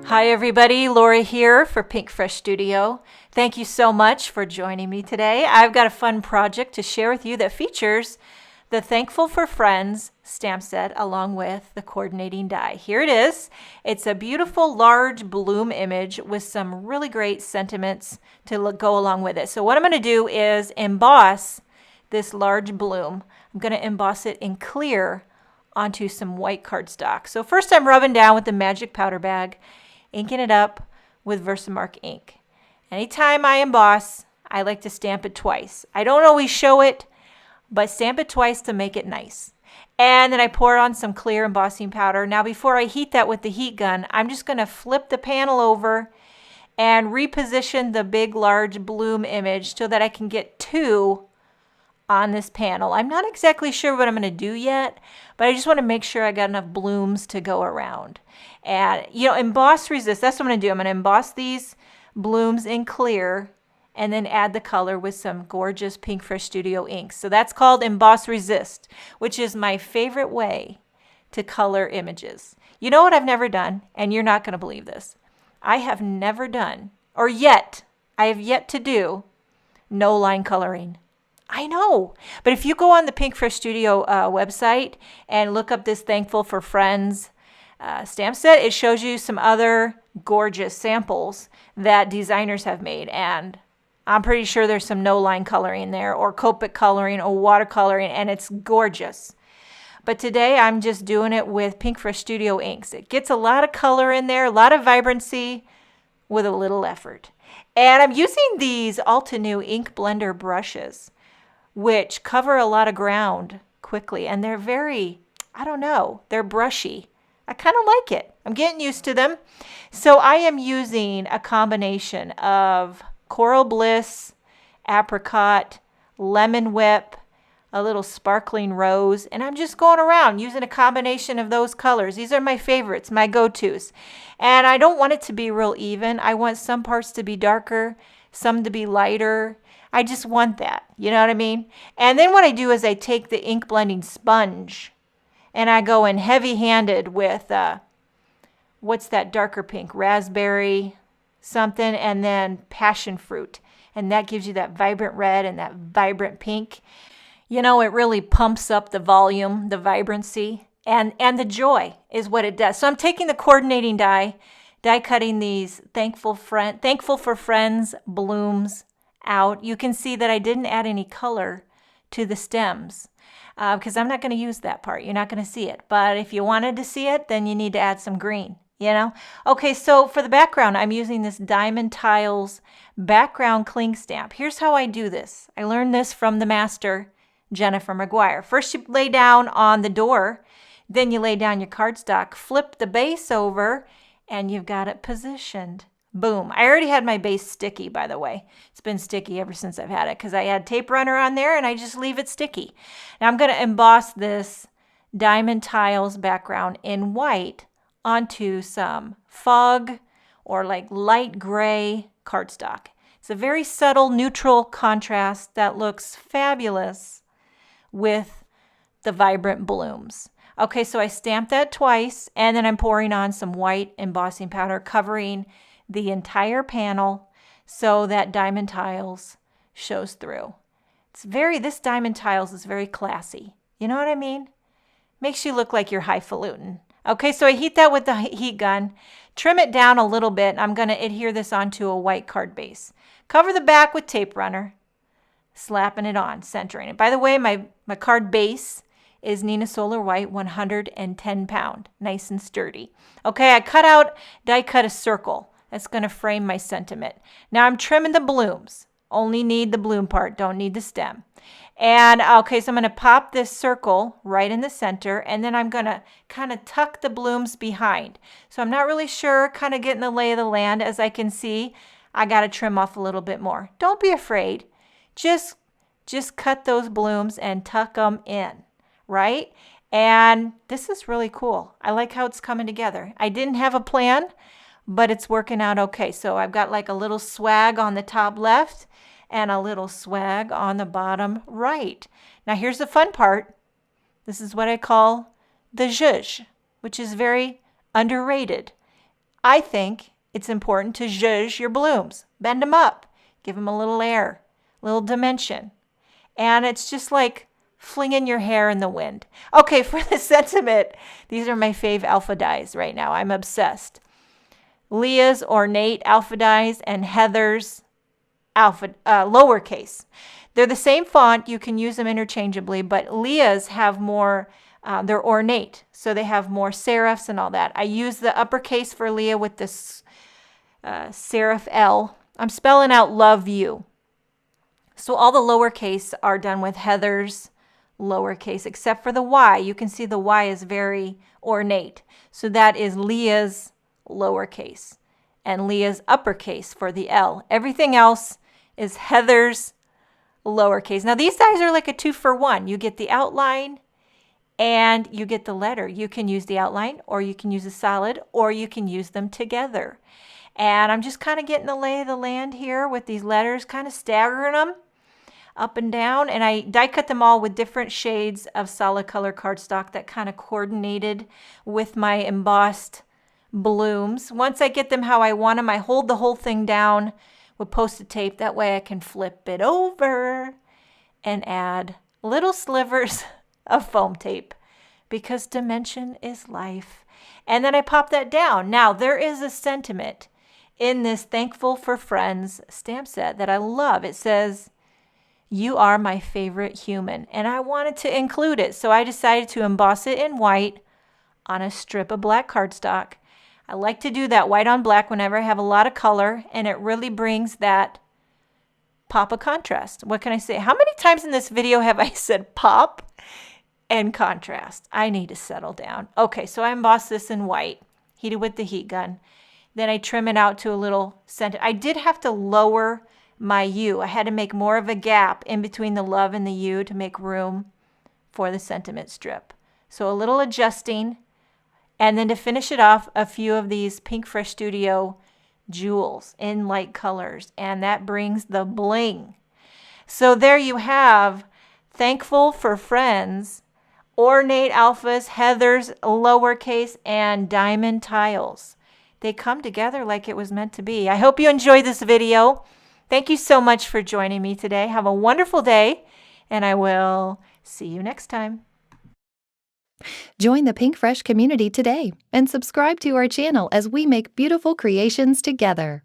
Hi everybody, Laura here for Pinkfresh Studio. Thank you so much for joining me today. I've got a fun project to share with you that features the Thankful for Friends stamp set along with the coordinating die. Here it is. It's a beautiful large bloom image with some really great sentiments to go along with it. So what I'm going to do is emboss this large bloom. I'm going to emboss it in clear onto some white cardstock. So first I'm rubbing down with the magic powder bag, inking it up with Versamark ink. Anytime I emboss, I like to stamp it twice. I don't always show it, but stamp it twice to make it nice. And then I pour on some clear embossing powder. Now before I heat that with the heat gun, I'm just going to flip the panel over and reposition the big large bloom image so that I can get two on this panel. I'm not exactly sure what I'm going to do yet, but I just want to make sure I got enough blooms to go around. And, emboss resist. That's what I'm going to do. I'm going to emboss these blooms in clear and then add the color with some gorgeous Pinkfresh Studio inks. So that's called emboss resist, which is my favorite way to color images. You know what I've never done, and you're not going to believe this. I have never done, I have yet to do no line coloring. I know, but if you go on the Pinkfresh Studio website and look up this Thankful for Friends stamp set, it shows you some other gorgeous samples that designers have made, and I'm pretty sure there's some no line coloring there, or Copic coloring, or watercoloring, and it's gorgeous. But today I'm just doing it with Pinkfresh Studio inks. It gets a lot of color in there, a lot of vibrancy with a little effort. And I'm using these Altenew ink blender brushes, which cover a lot of ground quickly, and they're very, they're brushy. I kind of like it. I'm getting used to them. So I am using a combination of Coral Bliss, Apricot, Lemon Whip, a little sparkling rose, and I'm just going around using a combination of those colors. These are my favorites, my go-tos. And I don't want it to be real even. I want some parts to be darker, some to be lighter. I just want that, you know what I mean? And then what I do is I take the ink blending sponge and I go in heavy-handed with, what's that darker pink? Raspberry something, and then passion fruit. And that gives you that vibrant red and that vibrant pink. It really pumps up the volume, the vibrancy, and the joy is what it does. So I'm taking the coordinating die cutting these Thankful for Friends blooms out. You can see that I didn't add any color to the stems because I'm not going to use that part. You're not going to see it. But if you wanted to see it, then you need to add some green, Okay, so for the background, I'm using this Diamond Tiles background cling stamp. Here's how I do this. I learned this from the master, Jennifer McGuire. First, you lay down on the door. Then you lay down your cardstock, flip the base over, and you've got it positioned. Boom. I already had my base sticky, by the way. It's been sticky ever since I've had it because I had tape runner on there and I just leave it sticky. Now I'm going to emboss this Diamond Tiles background in white onto some fog or like light gray cardstock. It's a very subtle neutral contrast that looks fabulous with the vibrant blooms. Okay, so I stamped that twice and then I'm pouring on some white embossing powder covering the entire panel so that Diamond Tiles shows through. This Diamond Tiles is very classy. You know what I mean? Makes you look like you're highfalutin. Okay, so I heat that with the heat gun, trim it down a little bit. I'm going to adhere this onto a white card base. Cover the back with tape runner, slapping it on, centering it. By the way, my card base is Nina Solar White 110 pound, nice and sturdy. Okay, I die cut a circle. That's going to frame my sentiment. Now I'm trimming the blooms. Only need the bloom part, don't need the stem. And okay, so I'm going to pop this circle right in the center, and then I'm going to kind of tuck the blooms behind. So I'm not really sure, kind of getting the lay of the land. As I can see, I got to trim off a little bit more. Don't be afraid. Just cut those blooms and tuck them in, right? And this is really cool. I like how it's coming together. I didn't have a plan, but it's working out okay. So I've got like a little swag on the top left and a little swag on the bottom right. Now here's the fun part. This is what I call the zhuzh, which is very underrated. I think it's important to zhuzh your blooms. Bend them up. Give them a little air, a little dimension. And it's just like flinging your hair in the wind. Okay, for the sentiment, these are my fave alpha dyes right now. I'm obsessed. Leah's Ornate alpha dyes and Heather's Lowercase. They're the same font. You can use them interchangeably, but Leah's have more, they're ornate, so they have more serifs and all that. I use the Uppercase for Leah with this serif L. I'm spelling out love you. So all the lowercase are done with Heather's lowercase, except for the Y. You can see the Y is very ornate. So that is Leah's lowercase and Leah's uppercase for the L. Everything else is Heather's lowercase. Now these dyes are like a 2-for-1. You get the outline and you get the letter. You can use the outline, or you can use a solid, or you can use them together. And I'm just kind of getting the lay of the land here with these letters, kind of staggering them up and down. And I die cut them all with different shades of solid color cardstock that kind of coordinated with my embossed blooms. Once I get them how I want them, I hold the whole thing down with Post-it tape. That way I can flip it over and add little slivers of foam tape, because dimension is life. And then I pop that down. Now there is a sentiment in this Thankful for Friends stamp set that I love. It says, "You are my favorite human." And I wanted to include it, so I decided to emboss it in white on a strip of black cardstock. I like to do that white on black whenever I have a lot of color, and it really brings that pop of contrast. What can I say? How many times in this video have I said pop and contrast? I need to settle down. Okay, so I emboss this in white, heated with the heat gun. Then I trim it out to a little center. I did have to lower my U. I had to make more of a gap in between the love and the U to make room for the sentiment strip. So a little adjusting. And then to finish it off, a few of these Pinkfresh Studio jewels in light colors. And that brings the bling. So there you have Thankful for Friends, Ornate Alphas, Heather's Lowercase, and Diamond Tiles. They come together like it was meant to be. I hope you enjoyed this video. Thank you so much for joining me today. Have a wonderful day, and I will see you next time. Join the Pinkfresh community today and subscribe to our channel as we make beautiful creations together.